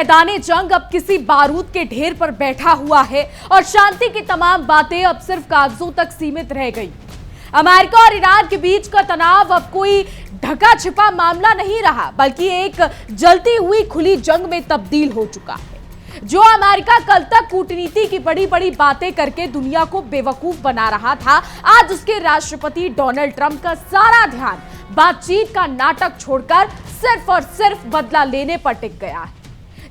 मैदाने जंग अब किसी बारूद के ढेर पर बैठा हुआ है और शांति की तमाम बातें अब सिर्फ कागजों तक सीमित रह गई। अमेरिका और ईरान के बीच का तनाव अब कोई ढका छिपा मामला नहीं रहा, बल्कि एक जलती हुई खुली जंग में तब्दील हो चुका है। जो अमेरिका कल तक कूटनीति की बड़ी बड़ी बातें करके दुनिया को बेवकूफ बना रहा था, आज उसके राष्ट्रपति डोनाल्ड ट्रंप का सारा ध्यान बातचीत का नाटक छोड़कर सिर्फ और सिर्फ बदला लेने पर टिक गया है।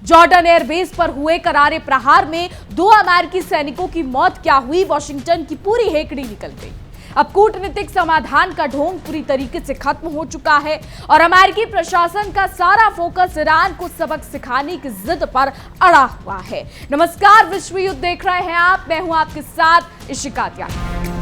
जॉर्डन एयरबेस पर हुए करारे प्रहार में 2 अमेरिकी सैनिकों की मौत क्या हुई, वॉशिंगटन की पूरी हेकड़ी निकल गई। अब कूटनीतिक समाधान का ढोंग पूरी तरीके से खत्म हो चुका है और अमेरिकी प्रशासन का सारा फोकस ईरान को सबक सिखाने की जिद पर अड़ा हुआ है। नमस्कार, विश्व युद्ध देख रहे हैं आप, मैं हूं आपके साथ इशिका त्यागी।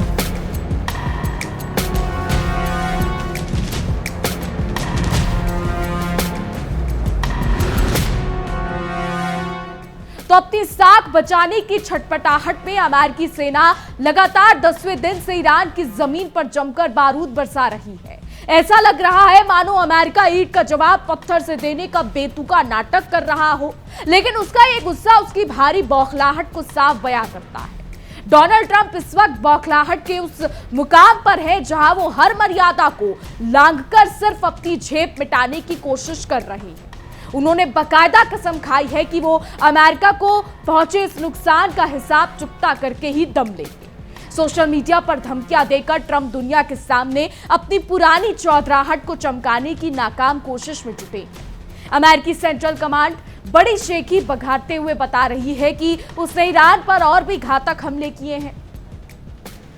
तो अपनी साख बचाने की छटपटाहट में अमेरिकी सेना लगातार 10वें दिन से ईरान की जमीन पर जमकर बारूद बरसा रही है। ऐसा लग रहा है मानो अमेरिका ईंट का जवाब पत्थर से देने का बेतुका नाटक कर रहा हो, लेकिन उसका ये गुस्सा उसकी भारी बौखलाहट को साफ बयां करता है। डोनाल्ड ट्रंप इस वक्त बौखलाहट के उस मुकाम पर है जहां वो हर मर्यादा को लांघकर सिर्फ अपनी झेप मिटाने की कोशिश कर रहे हैं। उन्होंने बाकायदा कसम खाई है कि वो अमेरिका को पहुंचे इस नुकसान का हिसाब चुकता करके ही दम लेंगे। सोशल मीडिया पर धमकियां देकर ट्रंप दुनिया के सामने अपनी पुरानी चौधराहट को चमकाने की नाकाम कोशिश में जुटे हैं। अमेरिकी सेंट्रल कमांड बड़ी शेखी बघारते हुए बता रही है कि उसने ईरान पर और भी घातक हमले किए हैं।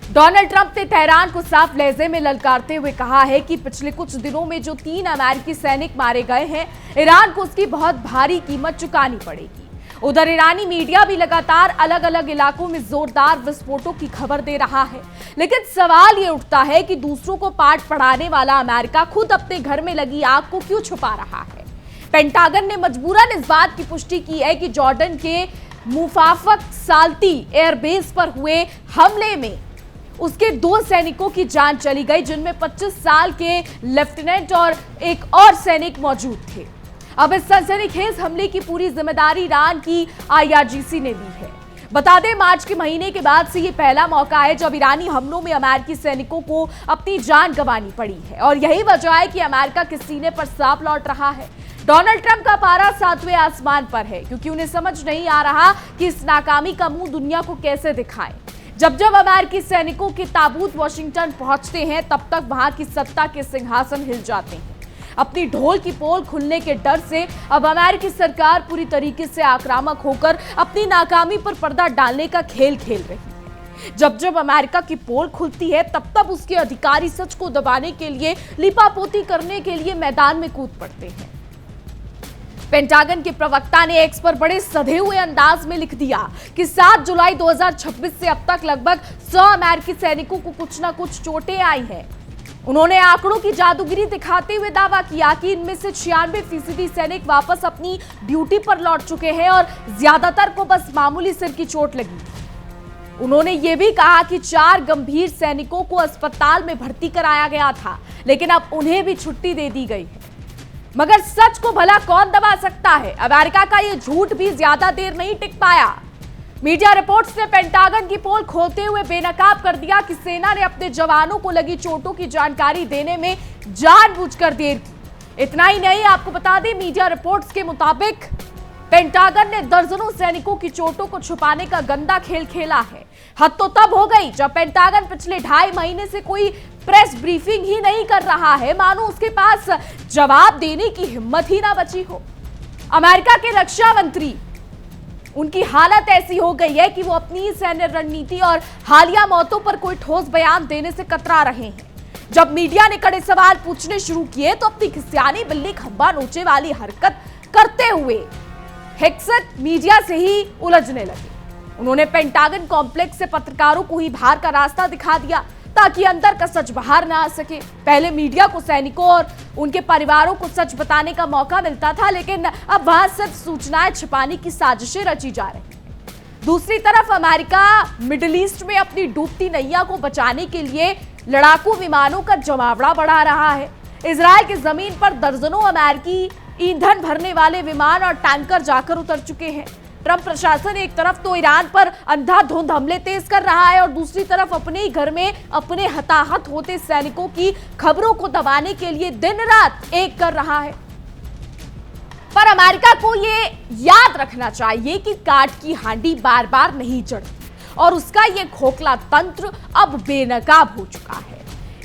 डोनाल्ड ट्रंप ने तेहरान को साफ लहजे में ललकारते हुए कहा है कि पिछले कुछ दिनों में जो 3 अमेरिकी सैनिक मारे गए हैं, ईरान को उसकी बहुत भारी कीमत चुकानी पड़ेगी। उधर ईरानी मीडिया भी लगातार अलग अलग इलाकों में जोरदार विस्फोटों की खबर दे रहा है, लेकिन सवाल ये उठता है कि दूसरों को पाठ पढ़ाने वाला अमेरिका खुद अपने घर में लगी आग को क्यों छुपा रहा है। पेंटागन ने मजबूरन इस बात की पुष्टि की है कि जॉर्डन के मुफाफक साल्ती एयरबेस पर हुए हमले में उसके 2 सैनिकों की जान चली गई, जिनमें 25 साल के लेफ्टिनेंट और एक और सैनिक मौजूद थे। अब इस सनसनीखेज हमले की पूरी जिम्मेदारी ईरान की IRGC ने ली है। बता दें, मार्च के महीने के बाद से ये पहला मौका है जब ईरानी हमलों में अमेरिकी सैनिकों को अपनी जान गंवानी पड़ी है और यही वजह है कि अमेरिका के सीने पर सांप लौट रहा है। डोनाल्ड ट्रंप का पारा 7वें आसमान पर है, क्योंकि उन्हें समझ नहीं आ रहा कि इस नाकामी का मुंह दुनिया को कैसे दिखाएं। जब जब अमेरिकी सैनिकों के ताबूत वॉशिंगटन पहुंचते हैं, तब तक वहां की सत्ता के सिंहासन हिल जाते हैं। अपनी ढोल की पोल खुलने के डर से अब अमेरिकी सरकार पूरी तरीके से आक्रामक होकर अपनी नाकामी पर पर्दा डालने का खेल खेल रही है। जब जब अमेरिका की पोल खुलती है, तब तब उसके अधिकारी सच को दबाने के लिए, लिपापोती करने के लिए मैदान में कूद पड़ते हैं। पेंटागन के प्रवक्ता ने एक्स पर बड़े सधे हुए अंदाज में लिख दिया कि 7 जुलाई 2026 से अब तक लगभग 100 अमेरिकी सैनिकों को कुछ न कुछ चोटें आई हैं। उन्होंने आंकड़ों की जादूगिरी दिखाते हुए दावा किया कि इनमें से 96% सैनिक वापस अपनी ड्यूटी पर लौट चुके हैं और ज्यादातर को बस मामूली सिर की चोट लगी। उन्होंने ये भी कहा कि 4 गंभीर सैनिकों को अस्पताल में भर्ती कराया गया था, लेकिन अब उन्हें भी छुट्टी दे दी गई है। मगर सच को भला कौन दबा सकता है? अमेरिका का यह झूठ भी ज्यादा देर नहीं टिक पाया। मीडिया रिपोर्ट्स ने पेंटागन की पोल खोलते हुए बेनकाब कर दिया कि सेना ने अपने जवानों को लगी चोटों की जानकारी देने में जानबूझकर देर की। इतना ही नहीं, आपको बता दें, मीडिया रिपोर्ट्स के मुताबिक पेंटागन ने दर्जनों सैनिकों की चोटों को छुपाने का गंदा खेल खेला है। हद तो तब हो गई जब पेंटागन पिछले 2.5 महीने से कोई प्रेस ब्रीफिंग ही नहीं कर रहा है, मानो उसके पास जवाब देने की हिम्मत ही ना बची हो। अमेरिका के रक्षा मंत्री, उनकी हालत ऐसी हो गई है कि वो अपनी सैन्य रणनीति और हालिया मौतों पर कोई ठोस बयान देने से कतरा रहे हैं। जब मीडिया ने कड़े सवाल पूछने शुरू किए तो अपनी खिसियानी बिल्ली खंबा नोचे वाली हरकत करते हुए हेक्सट मीडिया से ही उलझने लगे। उन्होंने पेंटागन कॉम्प्लेक्स से पत्रकारों को ही बाहर का रास्ता दिखा दिया ताकि अंदर का सच बाहर ना आ सके। पहले मीडिया को सैनिकों और उनके परिवारों को सच बताने का मौका मिलता था, लेकिन अब वहां सिर्फ सूचनाएं छिपाने की साजिशें रची जा रही हैं। दूसरी तरफ अमेरिका मिडिल ईस्ट में अपनी डूबती नैया को बचाने के लिए लड़ाकू विमानों का जमावड़ा बढ़ा रहा है। इजरायल की जमीन पर दर्जनों अमेरिकी ईंधन भरने वाले विमान और टैंकर जाकर उतर चुके हैं। ट्रंप प्रशासन एक तरफ तो ईरान पर अंधाधुंध हमले तेज कर रहा है और दूसरी तरफ अपने ही घर में अपने हताहत होते सैनिकों की खबरों को दबाने के लिए दिन रात एक कर रहा है। पर अमेरिका को ये याद रखना चाहिए कि काठ की हांडी बार बार नहीं चढ़ती और उसका ये खोखला तंत्र अब बेनकाब हो चुका है।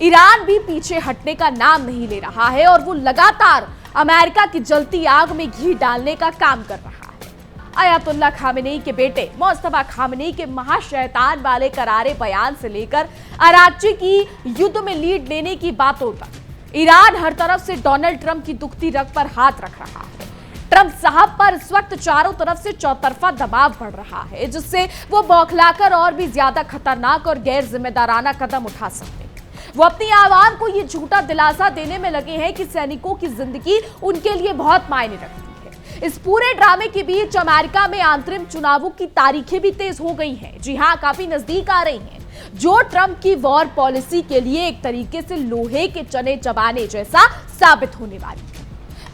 ईरान भी पीछे हटने का नाम नहीं ले रहा है और वो लगातार अमेरिका की जलती आग में घी डालने का काम कर रहा है। अयातुल्ला खामेनेई के बेटे मुस्तफा खामेनेई के महाशैतान वाले करारे बयान से लेकर कराची की युद्ध में लीड लेने की बातों तक ईरान हर तरफ से डोनाल्ड ट्रंप की दुखती रग पर हाथ रख रहा है। ट्रंप साहब पर इस वक्त चारों तरफ से चौतरफा दबाव बढ़ रहा है, जिससे वो बौखलाकर और भी ज्यादा खतरनाक और गैर जिम्मेदाराना कदम उठा सकते हैं। वो अपनी आवाम को ये झूठा दिलासा देने में लगे हैं कि सैनिकों की जिंदगी उनके लिए बहुत मायने रखती है। इस पूरे ड्रामे के बीच अमेरिका में अंतरिम चुनावों की तारीखें भी तेज हो गई हैं। जी हां, काफी नजदीक आ रही हैं, जो ट्रंप की वॉर पॉलिसी के लिए एक तरीके से लोहे के चने चबाने जैसा साबित होने वाली है।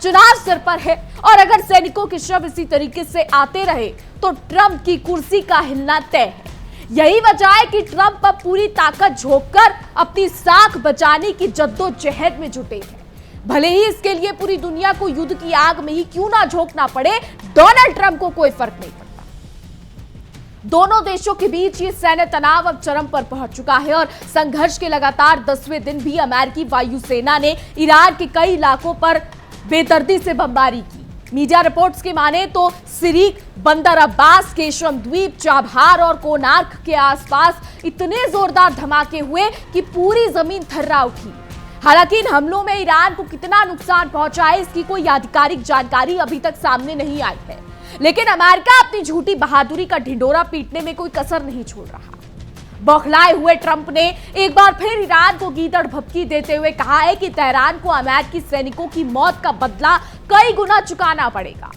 चुनाव सिर पर है और अगर सैनिकों के शव इसी तरीके से आते रहे तो ट्रंप की कुर्सी का हिलना तय है। यही वजह है कि ट्रंप अब पूरी ताकत झोंककर अपनी साख बचाने की जद्दोजहद में जुटे हैं। भले ही इसके लिए पूरी दुनिया को युद्ध की आग में ही क्यों ना झोंकना पड़े, डोनाल्ड ट्रंप को कोई फर्क नहीं पड़ता। दोनों देशों के बीच ये सैन्य तनाव अब चरम पर पहुंच चुका है और संघर्ष के लगातार 10वें दिन भी अमेरिकी वायुसेना ने ईरान के कई इलाकों पर बेदर्दी से बमबारी की। मीडिया रिपोर्ट्स की माने तो सिरीक, बंदर अब्बास, केशम द्वीप, चाबहार और कोनार्क के आसपास इतने जोरदार धमाके हुए कि पूरी जमीन थर्रा उठी। हालांकि इन हमलों में ईरान को कितना नुकसान पहुंचा है, इसकी कोई आधिकारिक जानकारी अभी तक सामने नहीं आई है। लेकिन अमेरिका अपनी झूठी बहादुरी का ढिंडोरा पीटने में कोई कसर नहीं छोड़ रहा। बौखलाए हुए ट्रंप ने एक बार फिर ईरान को गीदड़ भभकी देते हुए कहा है कि तेहरान को अमेरिकी सैनिकों की मौत का बदला कई गुना चुकाना पड़ेगा।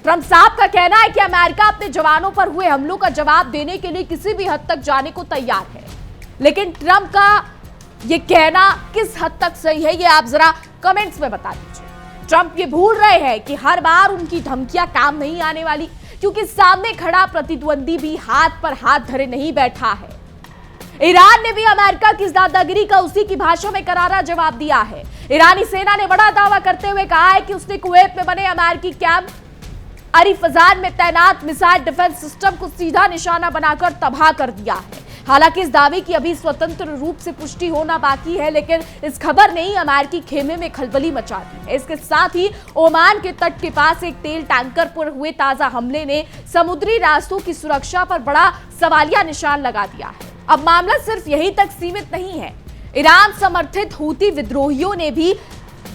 ट्रंप साहब का कहना है कि अमेरिका अपने जवानों पर हुए हमलों का जवाब देने के लिए किसी भी हद तक जाने को तैयार है। लेकिन ट्रंप का ये कहना किस हद तक सही है, ये आप जरा कमेंट्स में बता दीजिए। ट्रंप ये भूल रहे हैं कि हर बार उनकी धमकियां काम नहीं आने वाली, क्योंकि सामने खड़ा प्रतिद्वंदी भी हाथ पर हाथ धरे नहीं बैठा है। ईरान ने भी अमेरिका की दादागिरी का उसी की भाषा में करारा जवाब दिया है। ईरानी सेना ने बड़ा दावा करते हुए कहा है कि उसने कुवैत में बने अमेरिकी कैंप अरिफजान में तैनात मिसाइल डिफेंस सिस्टम को सीधा निशाना बनाकर तबाह कर दिया है। हालांकि इस दावे की अभी स्वतंत्र रूप से पुष्टि होना बाकी है, लेकिन इस खबर ने ही अमेरिकी खेमे में खलबली मचा दी है। इसके साथ ही ओमान के तट के पास एक तेल टैंकर पर हुए ताजा हमले ने समुद्री रास्तों की सुरक्षा पर बड़ा सवालिया निशान लगा दिया है। अब मामला सिर्फ यहीं तक सीमित नहीं है। ईरान समर्थित हूती विद्रोहियों ने भी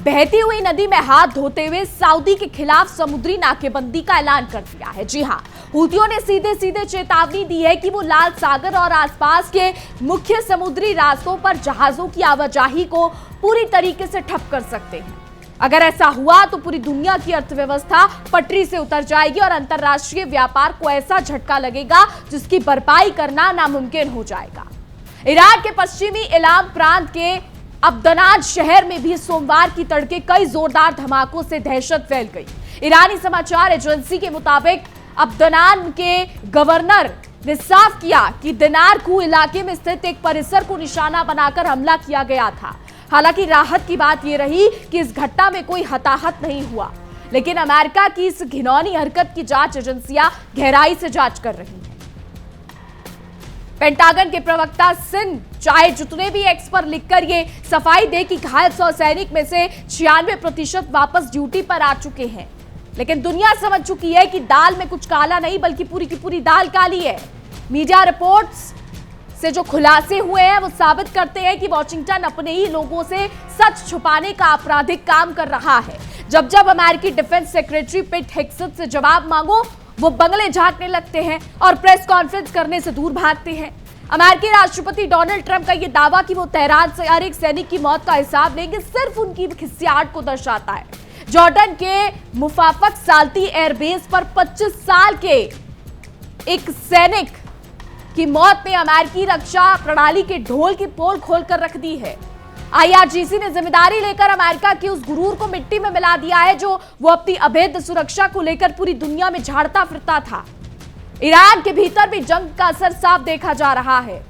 बहती हुई नदी में हाथ धोते हुए सऊदी के खिलाफ समुद्री नाकेबंदी का ऐलान कर दिया है। जी हां, हूतियों ने सीधे सीधे चेतावनी दी है कि वो लाल सागर और आसपास के मुख्य समुद्री रास्तों पर जहाजों की आवाजाही को पूरी तरीके से ठप कर सकते हैं। अगर ऐसा हुआ तो पूरी दुनिया की अर्थव्यवस्था पटरी से उतर जाएगी और अंतरराष्ट्रीय व्यापार को ऐसा झटका लगेगा जिसकी भरपाई करना नामुमकिन हो जाएगा। ईरान के पश्चिमी इलाम प्रांत के अब्दनान शहर में भी सोमवार की तड़के कई जोरदार धमाकों से दहशत फैल गई। ईरानी समाचार एजेंसी के मुताबिक अब्दनान के गवर्नर ने साफ किया कि दिनारकू इलाके में स्थित एक परिसर को निशाना बनाकर हमला किया गया था। हालांकि राहत की बात यह रही कि इस घटना में कोई हताहत नहीं हुआ, लेकिन अमेरिका की इस घिनौनी हरकत की जांच एजेंसियां गहराई से जांच कर रही हैं। पेंटागन के प्रवक्ता सिंह चाहे जितने भी एक्स पर लिखकर ये सफाई दे कि घायल 100 सैनिक में से 96% वापस ड्यूटी पर आ चुके हैं, लेकिन दुनिया समझ चुकी है कि दाल में कुछ काला नहीं बल्कि पूरी की पूरी दाल काली है। मीडिया रिपोर्ट्स से जो खुलासे हुए हैं वो साबित करते हैं कि वॉशिंगटन अपने ही लोगों से सच छुपाने का आपराधिक काम कर रहा है। जब जब अमेरिकी डिफेंस सेक्रेटरी पेट हेग्सेथ से जवाब मांगो, वो बंगले झांकने लगते हैं और प्रेस कॉन्फ्रेंस करने से दूर भागते हैं। अमेरिकी राष्ट्रपति डोनाल्ड ट्रंप का यह दावा कि वो तेहरान से हर एक सैनिक की मौत का हिसाब लेंगे सिर्फ उनकी खिस्सियाट को दर्शाता है। जॉर्डन के मुफाफक साल्ती एयरबेस पर 25 साल के एक सैनिक की मौत ने अमेरिकी रक्षा प्रणाली के ढोल की पोल खोलकर रख दी है। आईआरजीसी ने जिम्मेदारी लेकर अमेरिका की उस गुरूर को मिट्टी में मिला दिया है जो वो अपनी अभेद्य सुरक्षा को लेकर पूरी दुनिया में झाड़ता फिरता था। ईरान के भीतर भी जंग का असर साफ देखा जा रहा है।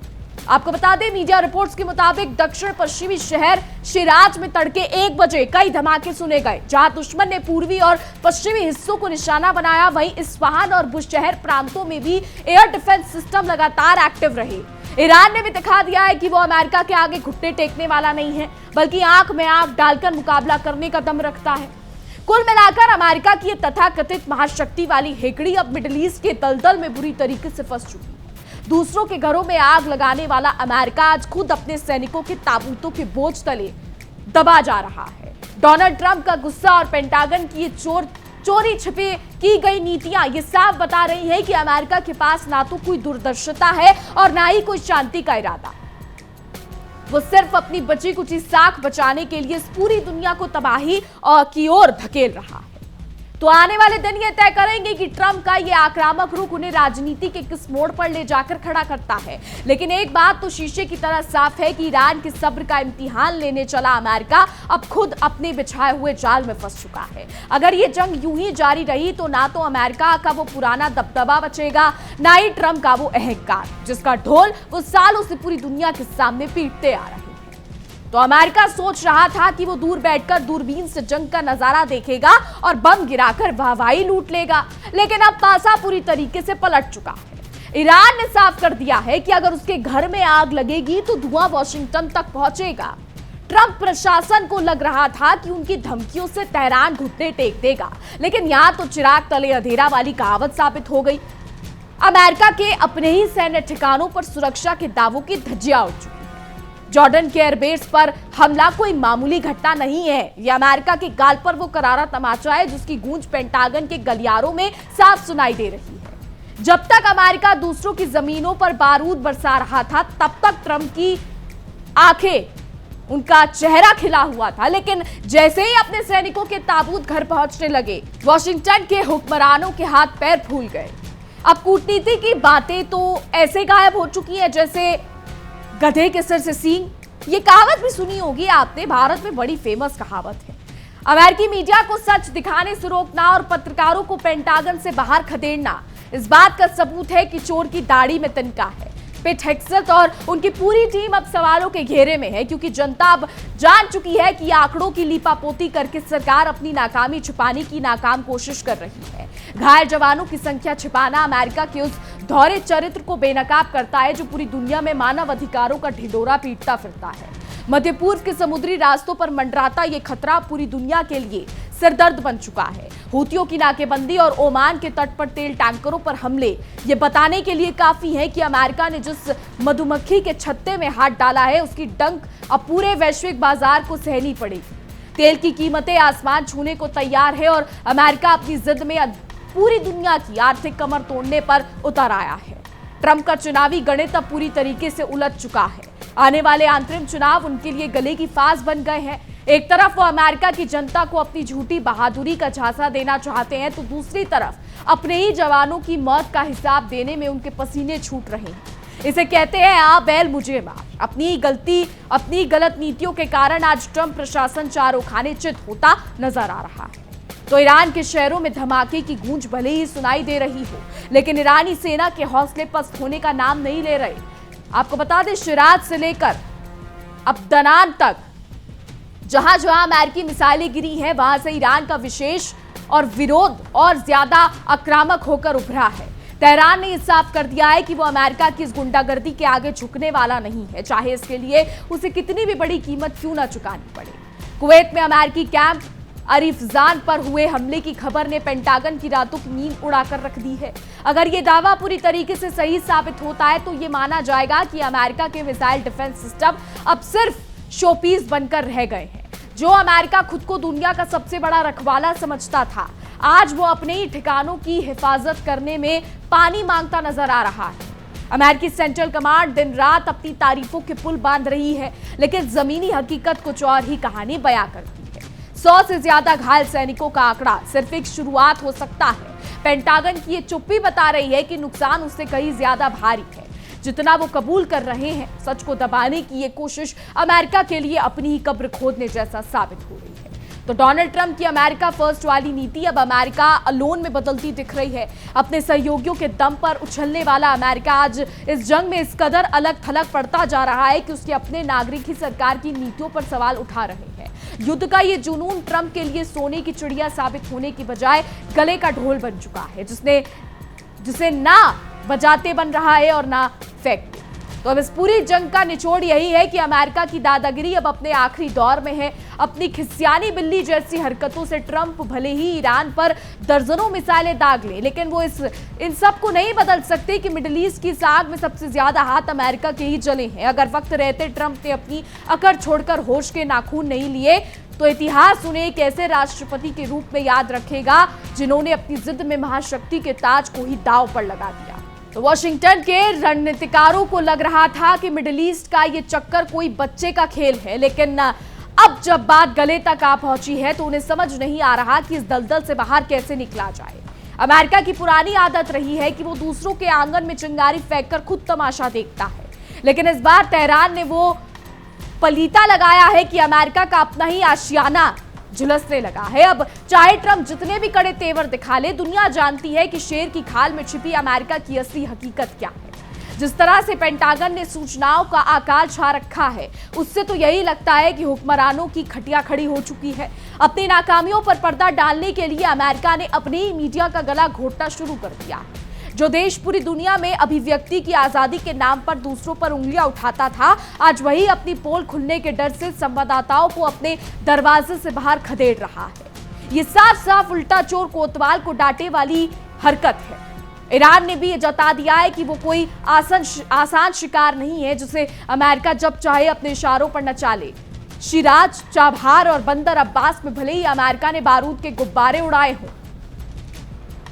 आपको बता दें, मीडिया रिपोर्ट्स के मुताबिक दक्षिण पश्चिमी शहर शिराज में तड़के 1 बजे कई धमाके सुने गए। जहां दुश्मन ने पूर्वी और पश्चिमी हिस्सों को निशाना बनाया, वहीं इस्फहान और बुशहर प्रांतों में भी एयर डिफेंस सिस्टम लगातार एक्टिव रहे। ईरान ने भी दिखा दिया है कि वो अमेरिका के आगे घुटने टेकने वाला नहीं है, बल्कि आंख में आंख डालकर मुकाबला करने का दम रखता है। कुल मिलाकर अमेरिका की तथाकथित महाशक्ति वाली हेकड़ी अब मिडिल ईस्ट के दलदल में बुरी तरीके से फंस चुकी है। दूसरों के घरों में आग लगाने वाला अमेरिका आज खुद अपने सैनिकों के ताबूतों के बोझ तले दबा जा रहा है। डोनाल्ड ट्रंप का गुस्सा और पेंटागन की चोरी छिपे की गई नीतियां ये साफ बता रही है कि अमेरिका के पास ना तो कोई दूरदर्शिता है और ना ही कोई शांति का इरादा। वो सिर्फ अपनी बची कुची साख बचाने के लिए इस पूरी दुनिया को तबाही की ओर धकेल रहा है। तो आने वाले दिन ये तय करेंगे कि ट्रंप का ये आक्रामक रुख उन्हें राजनीति के किस मोड़ पर ले जाकर खड़ा करता है। लेकिन एक बात तो शीशे की तरह साफ है कि ईरान के सब्र का इम्तिहान लेने चला अमेरिका अब खुद अपने बिछाए हुए जाल में फंस चुका है। अगर ये जंग यूं ही जारी रही तो ना तो अमेरिका का वो पुराना दबदबा बचेगा, ना ही ट्रंप का वो अहंकार जिसका ढोल वो सालों से पूरी दुनिया के सामने पीटते आ रहे हैं। तो अमेरिका सोच रहा था कि वो दूर बैठकर दूरबीन से जंग का नजारा देखेगा और बम गिराकर वाहवाही लूट लेगा, लेकिन अब पासा पूरी तरीके से पलट चुका है। ईरान ने साफ कर दिया है कि अगर उसके घर में आग लगेगी तो धुआं वॉशिंगटन तक पहुंचेगा। ट्रंप प्रशासन को लग रहा था कि उनकी धमकियों से तेहरान घुटने टेक देगा, लेकिन यहां तो चिराग तले अंधेरा वाली कहावत साबित हो गई। अमेरिका के अपने ही सैन्य ठिकानों पर सुरक्षा के दावों की धज्जियां उड़ चुकी। जॉर्डन के एयरबेस पर हमला कोई मामूली घटना नहीं है। यह अमेरिका के गाल पर वो करारा तमाचा है जिसकी गूंज पेंटागन के गलियारों में साफ सुनाई दे रही है। जब तक अमेरिका दूसरों की जमीनों पर बारूद बरसा रहा था, तब तक ट्रंप की आंखें, उनका चेहरा खिला हुआ था। लेकिन जैसे ही अपने सैनिकों के ताबूत घर पहुंचने लगे, वॉशिंगटन के हुक्मरानों के हाथ पैर फूल गए। अब कूटनीति की बातें तो ऐसे गायब हो चुकी हैं जैसे गधे के सिर से सींग। ये कहावत भी सुनी होगी आपने, भारत में बड़ी फेमस कहावत है। अमेरिकी मीडिया को सच दिखाने से रोकना और पत्रकारों को पेंटागन से बाहर खदेड़ना इस बात का सबूत है कि चोर की दाढ़ी में तिनका है। पिट हेग्सेथ और उनकी पूरी टीम अब सवालों के घेरे में है, क्योंकि जनता अब जान चुकी है कि आंकड़ों की लीपापोती करके सरकार अपनी नाकामी छुपाने की नाकाम कोशिश कर रही है। घायल जवानों की संख्या छिपाना अमेरिका के उस दोहरे चरित्र को बेनकाब करता है जो पूरी दुनिया में मानव अधिकारों का ढिंढोरा पीटता फिरता है। मध्य पूर्व के समुद्री रास्तों पर मंडराता ये खतरा पूरी दुनिया के लिए सिरदर्द बन चुका है। हूतियों की नाकेबंदी और ओमान के तट पर तेल टैंकरों पर हमले ये बताने के लिए काफी है कि अमेरिका ने जिस मधुमक्खी के छत्ते में हाथ डाला है उसकी डंक अब पूरे वैश्विक बाजार को सहनी पड़ेगी। तेल की कीमतें आसमान छूने को तैयार है और अमेरिका अपनी जिद में पूरी दुनिया की आर्थिक कमर तोड़ने पर उतर आया है। ट्रंप का चुनावी गणित अब पूरी तरीके से उलझ चुका है। आने वाले अंतरिम चुनाव उनके लिए गले की फांस बन गए हैं। एक तरफ वो अमेरिका की जनता को अपनी झूठी बहादुरी का झांसा देना चाहते हैं, तो दूसरी तरफ अपने ही जवानों की मौत का हिसाब देने में उनके पसीने छूट रहे हैं। इसे कहते हैं आ बैल मुझे मार। अपनी गलत नीतियों के कारण आज ट्रंप प्रशासन चारों खाने चित होता नजर आ रहा है। तो ईरान के शहरों में धमाके की गूंज भले ही सुनाई दे रही हो, लेकिन ईरानी सेना के हौसले पस्त होने का नाम नहीं ले रहे। आपको बता दें, शिराज से लेकर अब दनान तक जहां जहां अमेरिकी मिसाइलें गिरी हैं, वहां से ईरान का विशेष और विरोध और ज्यादा आक्रामक होकर उभरा है। तेहरान ने साफ कर दिया है कि वो अमेरिका की इस गुंडागर्दी के आगे झुकने वाला नहीं है, चाहे इसके लिए उसे कितनी भी बड़ी कीमत क्यों ना चुकानी पड़े। कुवैत में अमेरिकी कैंप अरिफजान पर हुए हमले की खबर ने पेंटागन की रातों की नींद उड़ाकर रख दी है। अगर ये दावा पूरी तरीके से सही साबित होता है तो ये माना जाएगा कि अमेरिका के मिसाइल डिफेंस सिस्टम अब सिर्फ शोपीस बनकर रह गए हैं। जो अमेरिका खुद को दुनिया का सबसे बड़ा रखवाला समझता था, आज वो अपने ही ठिकानों की हिफाजत करने में पानी मांगता नजर आ रहा है। अमेरिकी सेंट्रल कमांड दिन रात अपनी तारीफों के पुल बांध रही है, लेकिन जमीनी हकीकत कुछ और ही कहानी बयां करती है। 100 से ज्यादा घायल सैनिकों का आंकड़ा सिर्फ एक शुरुआत हो सकता है। पेंटागन की ये चुप्पी बता रही है कि नुकसान उससे कहीं ज्यादा भारी है। जितना वो कबूल कर रहे हैं। सच को दबाने की ये कोशिश अमेरिका के लिए अपनी ही कब्र खोदने जैसा साबित हो रही है। तो डोनाल्ड ट्रंप की अमेरिका फर्स्ट वाली नीति अब अमेरिका अलोन में बदलती दिख रही है। अपने सहयोगियों के दम पर उछलने वाला अमेरिका आज इस जंग में इस कदर अलग थलग पड़ता जा रहा है कि उसके अपने नागरिक ही सरकार की नीतियों पर सवाल उठा रहे हैं। युद्ध का ये जुनून ट्रंप के लिए सोने की चिड़िया साबित होने की बजाय गले का ढोल बन चुका है, जिसे ना बजाते बन रहा है और ना फेंकते। तो अब इस पूरी जंग का निचोड़ यही है कि अमेरिका की दादागिरी अब अपने आखिरी दौर में है। अपनी खिसियानी बिल्ली जैसी हरकतों से ट्रंप भले ही ईरान पर दर्जनों मिसाइलें दाग ले, लेकिन वो इन सब को नहीं बदल सकते कि मिडिल ईस्ट की इस आग में सबसे ज्यादा हाथ अमेरिका के ही जले हैं। अगर वक्त रहते ट्रंप ने अपनी अकड़ छोड़कर होश के नाखून नहीं लिए तो इतिहास उन्हें एक ऐसे राष्ट्रपति के रूप में याद रखेगा जिन्होंने अपनी जिद में महाशक्ति के ताज को ही दांव पर लगा दिया। तो वॉशिंगटन के रणनीतिकारों को लग रहा था कि मिडिल ईस्ट का ये चक्कर कोई बच्चे का खेल है, लेकिन अब जब बात गले तक आ पहुंची है तो उन्हें समझ नहीं आ रहा कि इस दलदल से बाहर कैसे निकला जाए। अमेरिका की पुरानी आदत रही है कि वो दूसरों के आंगन में चिंगारी फेंककर खुद तमाशा देखता है, लेकिन इस बार तेहरान ने वो पलीता लगाया है कि अमेरिका का अपना ही आशियाना झुलसने लगा है। अब चाहे ट्रंप जितने भी कड़े तेवर दिखा ले, दुनिया जानती है कि शेर की खाल में छिपी अमेरिका की असली हकीकत क्या है। जिस तरह से पेंटागन ने सूचनाओं का आकाल छा रखा है, उससे तो यही लगता है कि हुक्मरानों की खटिया खड़ी हो चुकी है। अपनी नाकामियों पर पर्दा डालने के लिए अमेरिका ने अपने ही मीडिया का गला घोटना शुरू कर दिया है। जो देश पूरी दुनिया में अभिव्यक्ति की आजादी के नाम पर दूसरों पर उंगलियां उठाता था, आज वही अपनी पोल खुलने के डर से संवाददाताओं को अपने दरवाजे से बाहर खदेड़ रहा है। ये साफ साफ उल्टा चोर कोतवाल को डांटे वाली हरकत है। ईरान ने भी ये जता दिया है कि वो कोई आसान शिकार नहीं है जिसे अमेरिका जब चाहे अपने इशारों पर नचा ले। शिराज, चाबहार और बंदर अब्बास में भले ही अमेरिका ने बारूद के गुब्बारे उड़ाए हों,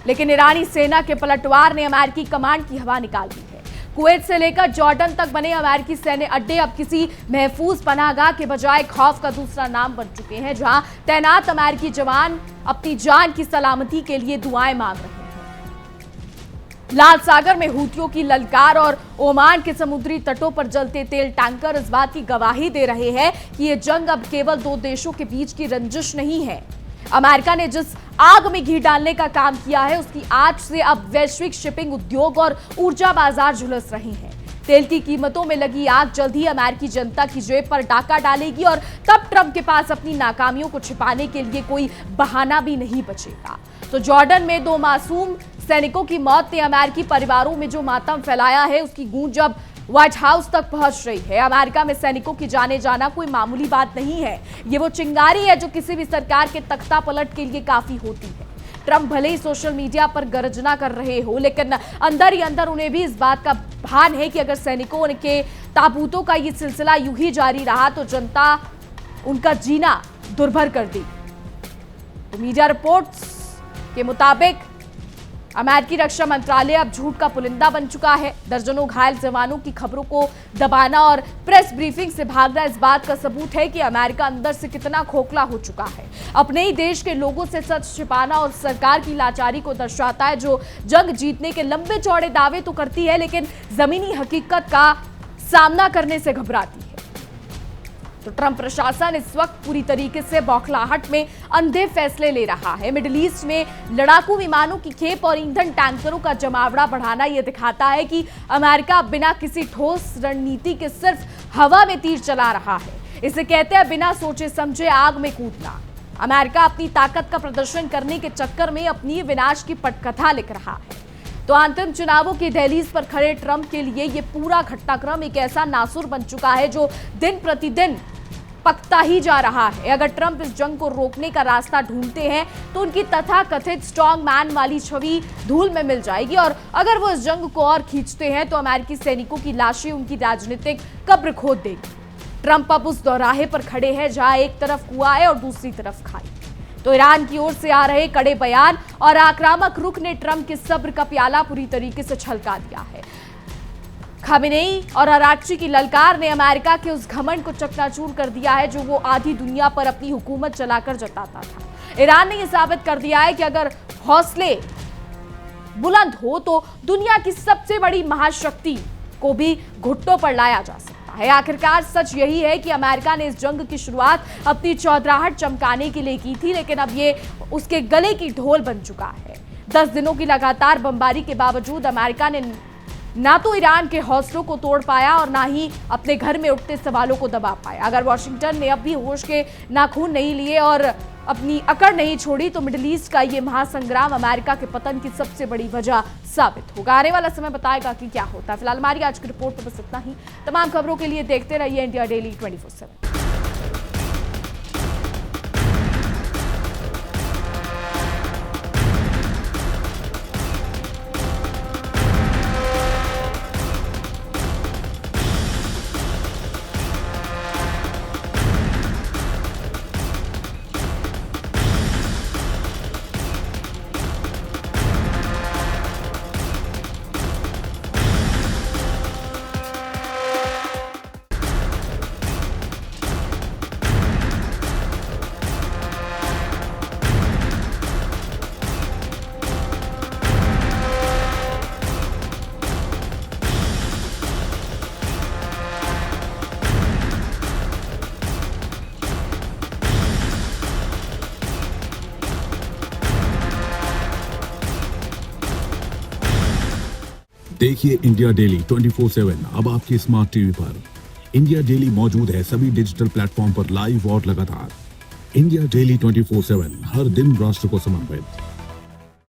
लेकिन ईरानी सेना के पलटवार ने अमेरिकी कमांड की हवा निकाल दी है। कुवैत से लेकर जॉर्डन तक बने अमेरिकी सैन्य अड्डे अब किसी महफूज पनाहगाह के बजाय खौफ का दूसरा नाम बन चुके हैं, जहां तैनात अमेरिकी जवान अपनी जान की सलामती के लिए दुआएं मांग रहे हैं। लाल सागर में हूथियों की ललकार और ओमान के समुद्री तटों पर जलते तेल टैंकर इस बात की गवाही दे रहे हैं कि यह जंग अब केवल दो देशों के बीच की रंजिश नहीं है। अमेरिका ने जिस आग में घी डालने का काम किया है, उसकी आग से अब वैश्विक शिपिंग उद्योग और ऊर्जा बाजार झुलस रहे हैं। तेल की कीमतों में लगी आग जल्द ही अमेरिकी जनता की जेब पर डाका डालेगी और तब ट्रंप के पास अपनी नाकामियों को छिपाने के लिए कोई बहाना भी नहीं बचेगा। तो जॉर्डन में दो मासूम सैनिकों की मौत ने अमेरिकी परिवारों में जो मातम फैलाया है, उसकी गूंज अब व्हाइट हाउस तक पहुंच रही है। अमेरिका में सैनिकों की जाने जाना कोई मामूली बात नहीं है। ये वो चिंगारी है जो किसी भी सरकार के तख्ता पलट के लिए काफी होती है। ट्रंप भले ही सोशल मीडिया पर गर्जना कर रहे हो, लेकिन अंदर ही अंदर उन्हें भी इस बात का भान है कि अगर सैनिकों के ताबूतों का ये सिलसिला यूं ही जारी रहा तो जनता उनका जीना दुर्भर कर दी। तो मीडिया रिपोर्ट्स के मुताबिक अमेरिकी रक्षा मंत्रालय अब झूठ का पुलिंदा बन चुका है। दर्जनों घायल जवानों की खबरों को दबाना और प्रेस ब्रीफिंग से भागना इस बात का सबूत है कि अमेरिका अंदर से कितना खोखला हो चुका है। अपने ही देश के लोगों से सच छिपाना और सरकार की लाचारी को दर्शाता है, जो जंग जीतने के लंबे चौड़े दावे तो करती है, लेकिन जमीनी हकीकत का सामना करने से घबराती है। तो ट्रंप प्रशासन इस वक्त पूरी तरीके से बौखलाहट में अंधे फैसले ले रहा है। मिडिल ईस्ट में लड़ाकू विमानों की खेप और ईंधन टैंकरों का जमावड़ा बढ़ाना यह दिखाता है कि अमेरिका बिना किसी ठोस रणनीति के सिर्फ हवा में तीर चला रहा है। इसे कहते हैं बिना सोचे समझे आग में कूदना। अमेरिका अपनी ताकत का प्रदर्शन करने के चक्कर में अपनी विनाश की पटकथा लिख रहा है। तो अंतिम चुनावों की दहलीज पर खड़े ट्रंप के लिए यह पूरा घटनाक्रम एक ऐसा नासुर बन चुका है जो दिन प्रतिदिन पकता ही जा रहा है। अगर ट्रंप इस जंग को रोकने का रास्ता ढूंढते हैं तो उनकी तथाकथित स्ट्रॉन्ग मैन वाली छवि धूल में मिल जाएगी, और अगर वो इस जंग को और खींचते हैं तो अमेरिकी सैनिकों की लाशें उनकी राजनीतिक कब्र खोद देगी। ट्रंप अब उस दौराहे पर खड़े हैं जहां एक तरफ कुआं है और दूसरी तरफ खाई। तो ईरान की ओर से आ रहे कड़े बयान और आक्रामक रुख ने ट्रंप के सब्र का प्याला पूरी तरीके से छलका दिया है। खामेनेई और आराक्ची की ललकार ने अमेरिका के उस घमंड को चकनाचूर कर दिया है जो वो आधी दुनिया पर अपनी हुकूमत चलाकर जताता था। ईरान ने यह साबित कर दिया है कि अगर हौसले बुलंद हो तो दुनिया की सबसे बड़ी महाशक्ति को भी घुटनों पर लाया जा सकता है। आखिरकार सच यही है कि अमेरिका ने इस जंग की शुरुआत अपनी चौधराहट चमकाने के लिए की थी, लेकिन अब ये उसके गले की ढोल बन चुका है। 10 दिनों की लगातार बमबारी के बावजूद अमेरिका ने ना तो ईरान के हौसलों को तोड़ पाया और ना ही अपने घर में उठते सवालों को दबा पाया। अगर वॉशिंगटन ने अब भी होश के नाखून नहीं लिए और अपनी अकड़ नहीं छोड़ी तो मिडिल ईस्ट का ये महासंग्राम अमेरिका के पतन की सबसे बड़ी वजह साबित होगा। आने वाला समय बताएगा कि क्या होता है। फिलहाल हमारी आज की रिपोर्ट पर बस इतना ही। तमाम खबरों के लिए देखते रहिए इंडिया डेली 24/7। देखिए इंडिया डेली 24/7 अब आपके स्मार्ट टीवी पर। इंडिया डेली मौजूद है सभी डिजिटल प्लेटफॉर्म पर लाइव और लगातार। इंडिया डेली 24/7 हर दिन राष्ट्र को समर्पित।